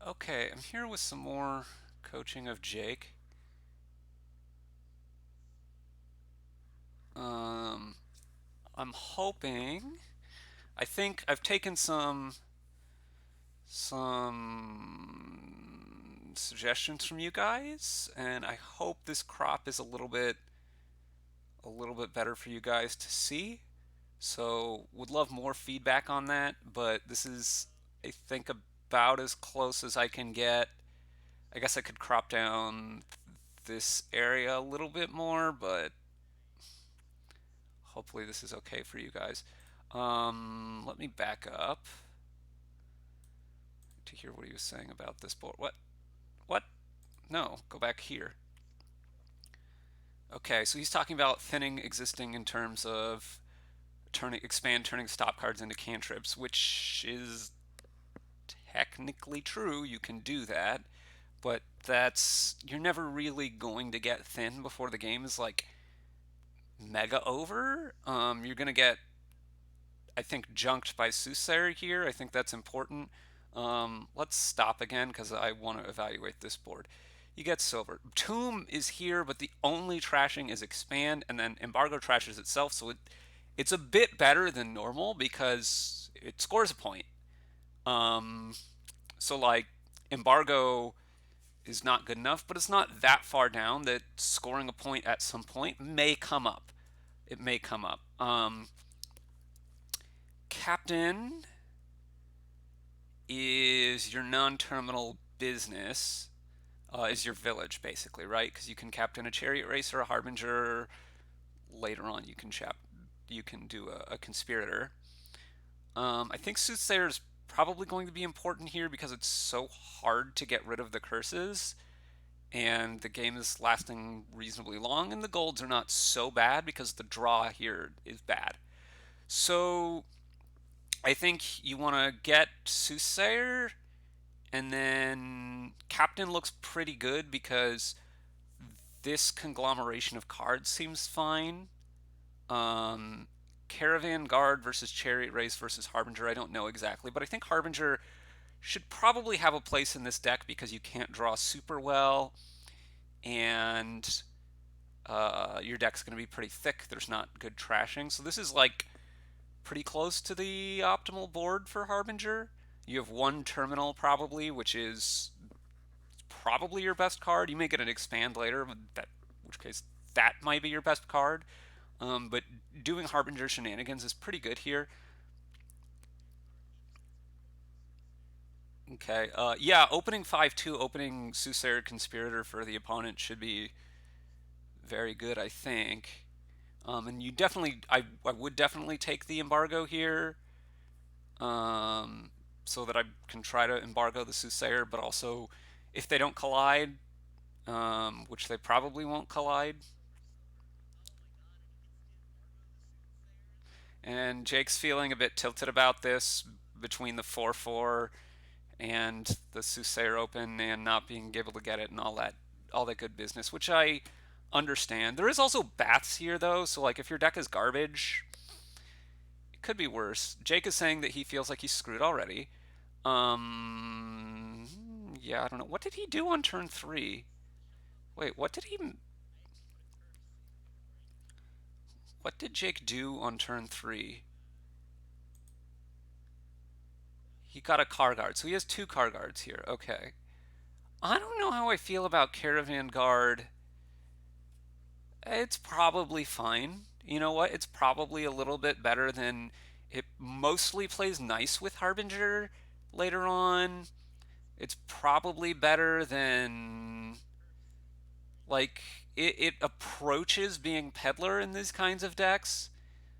Okay, I'm here with some more coaching of Jake. Um, I'm hoping. I think I've taken some suggestions from you guys, and I hope this crop is a little bit better for you guys to see. So, would love more feedback on that, but this is, I think, about as close as I can get. I guess I could crop down this area a little bit more, but hopefully this is okay for you guys. Let me back up to hear what he was saying about this board. What? What? No, go back here. Okay, so he's talking about thinning existing in terms of turning stop cards into cantrips, which is technically true. You can do that, but you're never really going to get thin before the game is like mega over. You're gonna get, I think, junked by Soothsayer here. I think that's important. Let's stop again because I want to evaluate this board. You get silver. Tomb is here, but the only trashing is expand, and then embargo trashes itself. So it's a bit better than normal because it scores a point. Um, so like embargo is not good enough, but it's not that far down that scoring a point at some point may come up. It may come up. Captain is your non-terminal business, is your village basically, right? Because you can captain a chariot racer, a harbinger. Later on, you can do a conspirator. I think soothsayer is probably going to be important here because it's so hard to get rid of the curses, and the game is lasting reasonably long, and the golds are not so bad because the draw here is bad. So I think you want to get soothsayer. And then Captain looks pretty good because this conglomeration of cards seems fine. Um, Caravan Guard versus Chariot Race versus Harbinger, I don't know exactly, but I think Harbinger should probably have a place in this deck because you can't draw super well, and your deck's going to be pretty thick. There's not good trashing. So this is like pretty close to the optimal board for Harbinger. You have one terminal probably, which is probably your best card. You may get an expand later, that which case that might be your best card. But doing Harbinger shenanigans is pretty good here. Okay. Yeah, opening 5-2, opening Soothsayer Conspirator for the opponent should be very good, I think. And I would definitely take the embargo here, um, so that I can try to embargo the Soothsayer, but also if they don't collide, which they probably won't collide. And Jake's feeling a bit tilted about this between the 4-4 and the Soothsayer Open and not being able to get it and all that good business, which I understand. There is also bats here though, so like if your deck is garbage, it could be worse. Jake is saying that he feels like he's screwed already. Um, yeah, I don't know. What did he do on turn 3? Wait, what did Jake do on turn 3? He got a car guard, so he has two car guards here. Okay. I don't know how I feel about Caravan Guard. It's probably fine. You know what? It's probably a little bit better than it mostly plays nice with Harbinger later on. It's probably better than like it approaches being Peddler in these kinds of decks.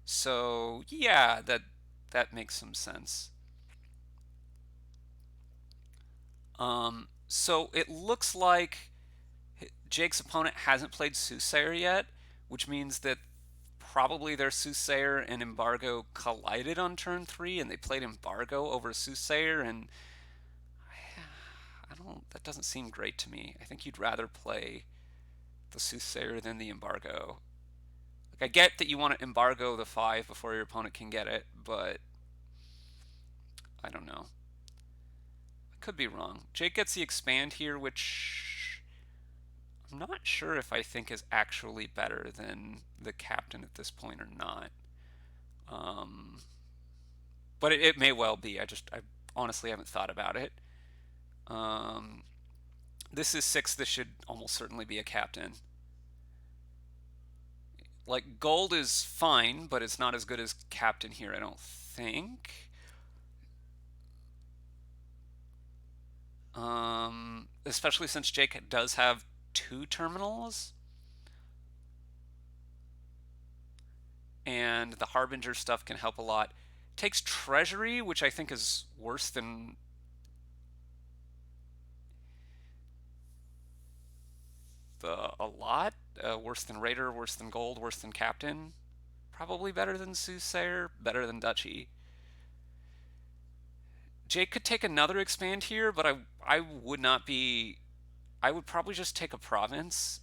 So yeah, that makes some sense. So it looks like Jake's opponent hasn't played Soothsayer yet, which means that probably their Soothsayer and Embargo collided on turn 3, and they played Embargo over Soothsayer, and I don't. That doesn't seem great to me. I think you'd rather play the Soothsayer than the Embargo. Like I get that you want to embargo the 5 before your opponent can get it, but I don't know. Could be wrong. Jake gets the expand here, which I'm not sure if I think is actually better than the captain at this point or not. Um, but it may well be. I honestly haven't thought about it. Um, this is six. This should almost certainly be a captain. Like gold is fine, but it's not as good as captain here, I don't think. Especially since Jake does have two terminals, and the Harbinger stuff can help a lot. Takes Treasury, which I think is worse than a lot. Worse than Raider, worse than Gold, worse than Captain. Probably better than Soothsayer, better than Duchy. Jake could take another expand here, but I would not be. I would probably just take a province.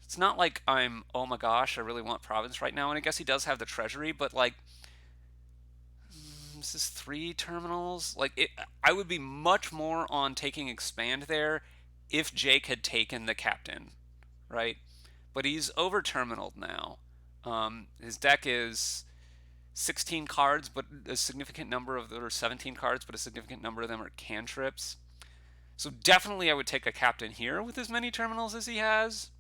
It's not like I'm, oh my gosh, I really want province right now. And I guess he does have the treasury, but like, this is three terminals. Like, I would be much more on taking expand there if Jake had taken the captain, right? But he's over terminaled now. His deck is 16 cards, but a significant number of them are 17 cards, but a significant number of them are cantrips. So definitely I would take a captain here with as many terminals as he has.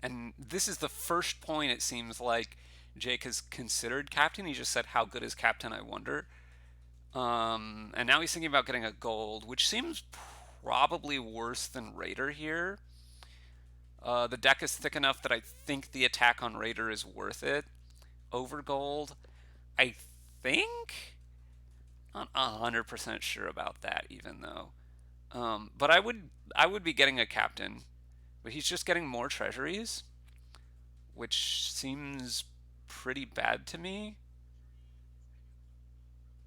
And this is the first point it seems like Jake has considered captain. He just said, "How good is captain? I wonder." And now he's thinking about getting a gold, which seems probably worse than Raider here. The deck is thick enough that I think the attack on Raider is worth it over gold. I think. Not 100% sure about that, even though. But I would be getting a captain, but he's just getting more treasuries, which seems pretty bad to me.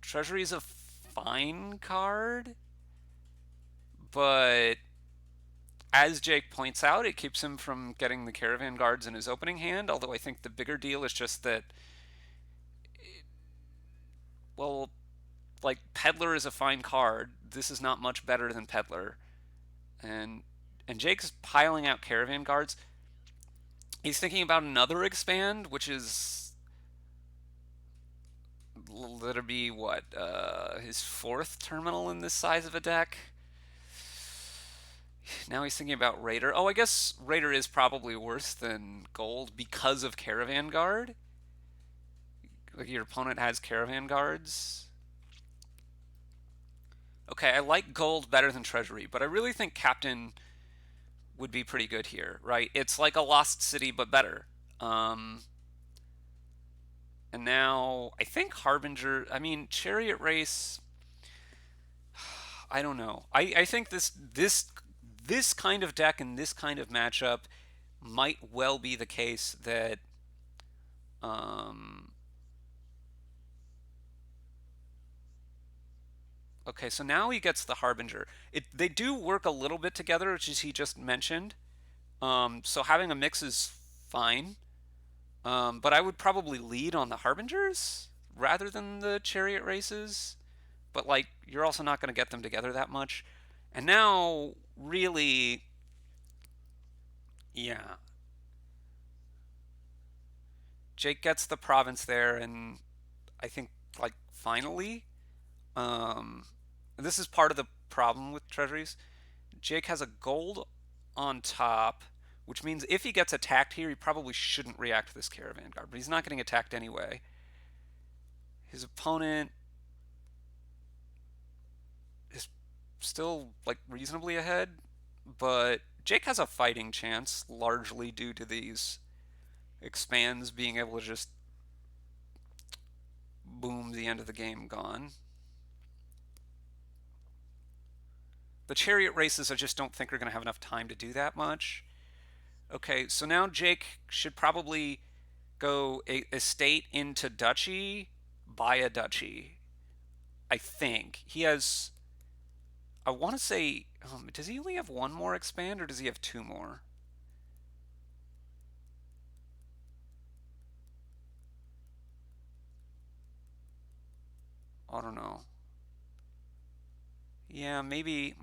Treasury is a fine card, but as Jake points out, it keeps him from getting the caravan guards in his opening hand. Although I think the bigger deal is just that, well, like Peddler is a fine card. This is not much better than Peddler, and Jake's piling out caravan guards. He's thinking about another expand, which is that'll be what his fourth terminal in this size of a deck. Now he's thinking about Raider. Oh, I guess Raider is probably worse than Gold because of Caravan Guard. Like your opponent has Caravan Guards. Okay, I like Gold better than Treasury, but I really think Captain would be pretty good here, right? It's like a Lost City, but better. And now I think Harbinger. I mean, Chariot Race. I don't know. I think this kind of deck and this kind of matchup might well be the case that um, okay, so now he gets the Harbinger. They do work a little bit together, which is he just mentioned. So having a mix is fine. But I would probably lead on the Harbingers rather than the Chariot Races. But like you're also not going to get them together that much. And now really yeah, Jake gets the province there and I think like finally um this is part of the problem with treasuries. Jake has a gold on top, which means if he gets attacked here, he probably shouldn't react to this caravan guard, but he's not getting attacked anyway. His opponent is still like reasonably ahead, but Jake has a fighting chance largely due to these expands being able to just boom the end of the game gone. The chariot races I just don't think are going to have enough time to do that much. Okay, so now Jake should probably go estate into duchy, buy a duchy. I think he has. I want to say, does he only have one more expand or does he have two more? I don't know. Yeah, maybe.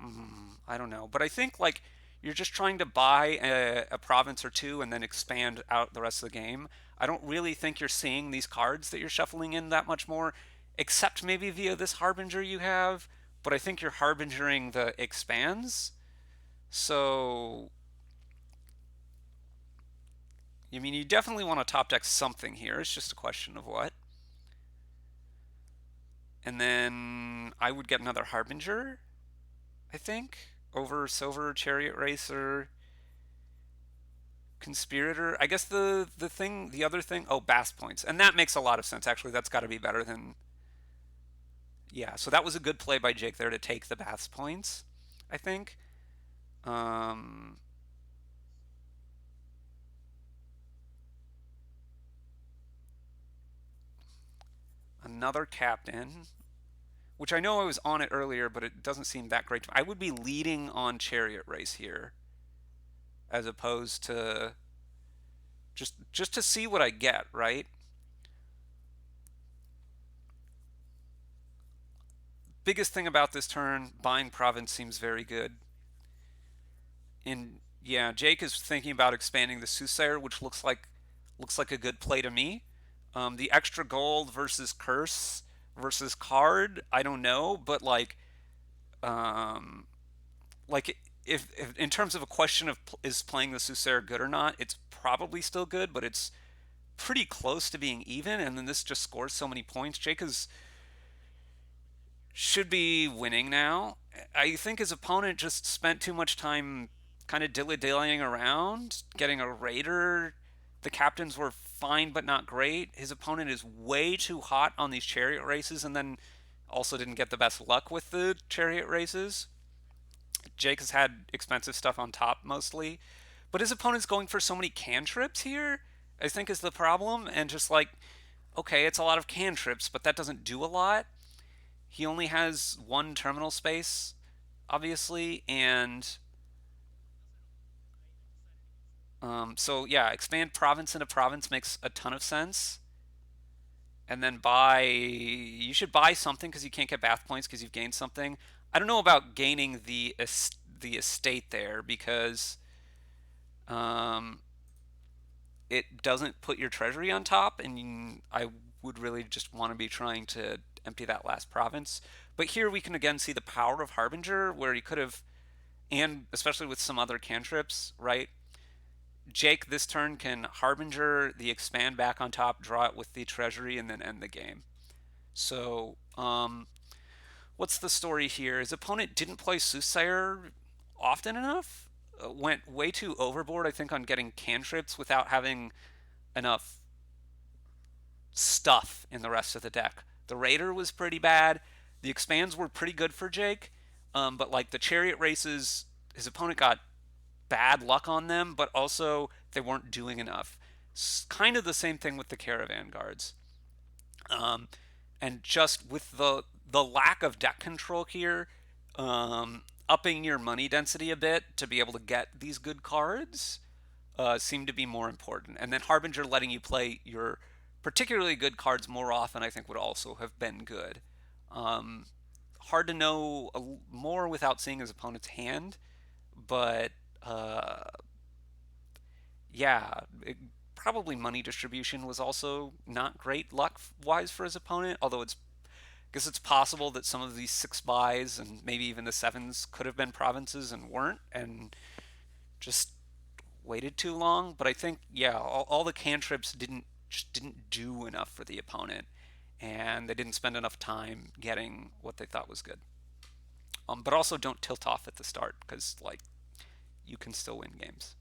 I don't know. But I think like you're just trying to buy a province or two and then expand out the rest of the game. I don't really think you're seeing these cards that you're shuffling in that much more, except maybe via this Harbinger you have. But I think you're Harbingering the expands. So, I mean, you definitely want to top deck something here. It's just a question of what. And then I would get another Harbinger, I think, over Silver Chariot Racer, Conspirator. I guess the other thing, oh, Bass Points, and that makes a lot of sense. Actually, that's got to be better than yeah. So that was a good play by Jake there to take the Bass Points, I think. Um, Another captain, which I know I was on it earlier, but it doesn't seem that great. I would be leading on Chariot Race here, as opposed to just to see what I get, right? Biggest thing about this turn, buying province seems very good. And yeah, Jake is thinking about expanding the Soothsayer, which looks like a good play to me. The extra gold versus curse versus card, I don't know, but um, like if in terms of a question of is playing the Soothsayer good or not, it's probably still good, but it's pretty close to being even. And then this just scores so many points. Jake should be winning now. I think his opponent just spent too much time kind of dilly-dallying around, getting a raider. The captains were fine but not great. His opponent is way too hot on these chariot races and then also didn't get the best luck with the chariot races. Jake has had expensive stuff on top mostly, but his opponent's going for so many cantrips here, I think is the problem. And just like, okay, it's a lot of cantrips, but that doesn't do a lot. He only has one terminal space, obviously, and so yeah, expand province into province makes a ton of sense. And then you should buy something because you can't get bath points because you've gained something. I don't know about gaining the estate there because um, it doesn't put your treasury on top, and I would really just want to be trying to empty that last province. But here we can again see the power of Harbinger, where he could have, and especially with some other cantrips, right? Jake this turn can Harbinger the expand back on top, draw it with the treasury, and then end the game. So, what's the story here? His opponent didn't play Soothsayer often enough, went way too overboard, I think, on getting cantrips without having enough stuff in the rest of the deck. The Raider was pretty bad. The expands were pretty good for Jake, but like the chariot races, his opponent got bad luck on them, but also they weren't doing enough. Kind of the same thing with the caravan guards. Um, and just with the lack of deck control here, upping your money density a bit to be able to get these good cards seemed to be more important. And then Harbinger letting you play your particularly good cards more often, I think, would also have been good. Um, Hard to know more without seeing his opponent's hand, but uh, yeah, probably money distribution was also not great luck wise for his opponent. Although I guess it's possible that some of these six buys and maybe even the sevens could have been provinces and weren't, and just waited too long. But I think yeah, all the cantrips didn't do enough for the opponent, and they didn't spend enough time getting what they thought was good. But also don't tilt off at the start because like you can still win games.